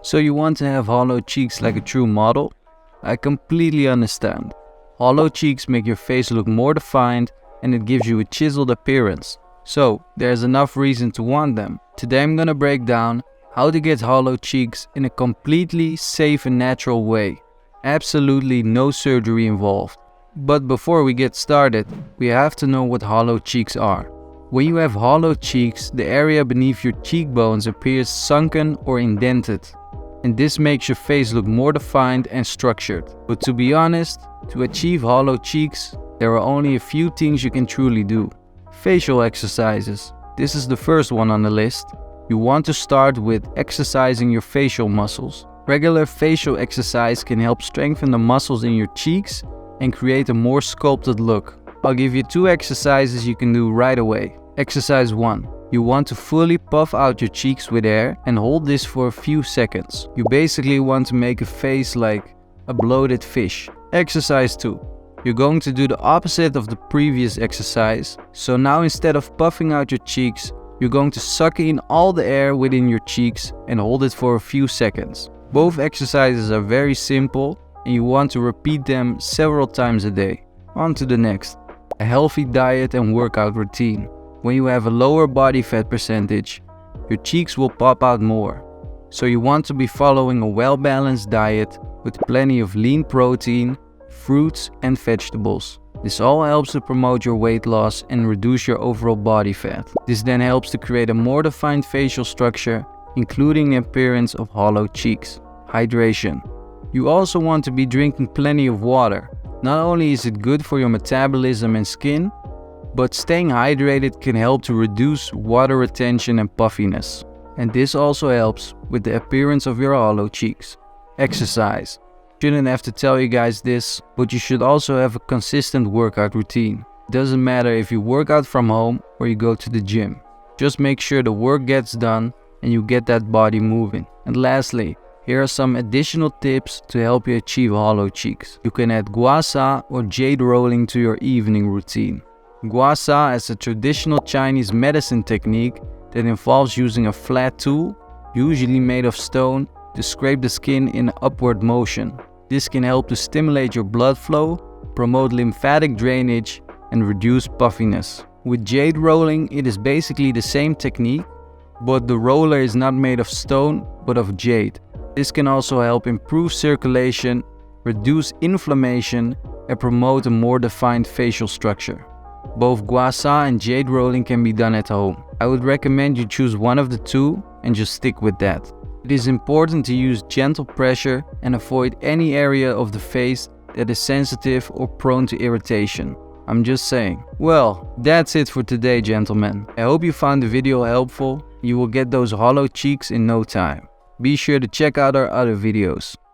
So you want to have hollow cheeks like a true model? I completely understand. Hollow cheeks make your face look more defined and it gives you a chiseled appearance. So there's enough reason to want them. Today I'm gonna break down how to get hollow cheeks in a completely safe and natural way. Absolutely no surgery involved. But before we get started, we have to know what hollow cheeks are. When you have hollow cheeks, the area beneath your cheekbones appears sunken or indented. And this makes your face look more defined and structured. But to be honest, to achieve hollow cheeks, there are only a few things you can truly do. Facial exercises. This is the first one on the list. You want to start with exercising your facial muscles. Regular facial exercise can help strengthen the muscles in your cheeks and create a more sculpted look. I'll give you 2 exercises you can do right away. Exercise 1. You want to fully puff out your cheeks with air and hold this for a few seconds. You basically want to make a face like a bloated fish. Exercise 2. You're going to do the opposite of the previous exercise. So now instead of puffing out your cheeks, you're going to suck in all the air within your cheeks and hold it for a few seconds. Both exercises are very simple and you want to repeat them several times a day. On to the next. A healthy diet and workout routine. When you have a lower body fat percentage, your cheeks will pop out more. So you want to be following a well-balanced diet with plenty of lean protein, fruits and vegetables. This all helps to promote your weight loss and reduce your overall body fat. This then helps to create a more defined facial structure, including the appearance of hollow cheeks. Hydration. You also want to be drinking plenty of water. Not only is it good for your metabolism and skin, but staying hydrated can help to reduce water retention and puffiness. And this also helps with the appearance of your hollow cheeks. Exercise. Shouldn't have to tell you guys this, but you should also have a consistent workout routine. It doesn't matter if you work out from home or you go to the gym. Just make sure the work gets done and you get that body moving. And lastly, here are some additional tips to help you achieve hollow cheeks. You can add gua sha or jade rolling to your evening routine. Gua sha is a traditional Chinese medicine technique that involves using a flat tool, usually made of stone, to scrape the skin in an upward motion. This can help to stimulate your blood flow, promote lymphatic drainage, and reduce puffiness. With jade rolling, it is basically the same technique, but the roller is not made of stone, but of jade. This can also help improve circulation, reduce inflammation, and promote a more defined facial structure. Both gua sha and jade rolling can be done at home. I would recommend you choose one of the two and just stick with that. It is important to use gentle pressure and avoid any area of the face that is sensitive or prone to irritation. I'm just saying. Well, that's it for today, gentlemen. I hope you found the video helpful. You will get those hollow cheeks in no time. Be sure to check out our other videos.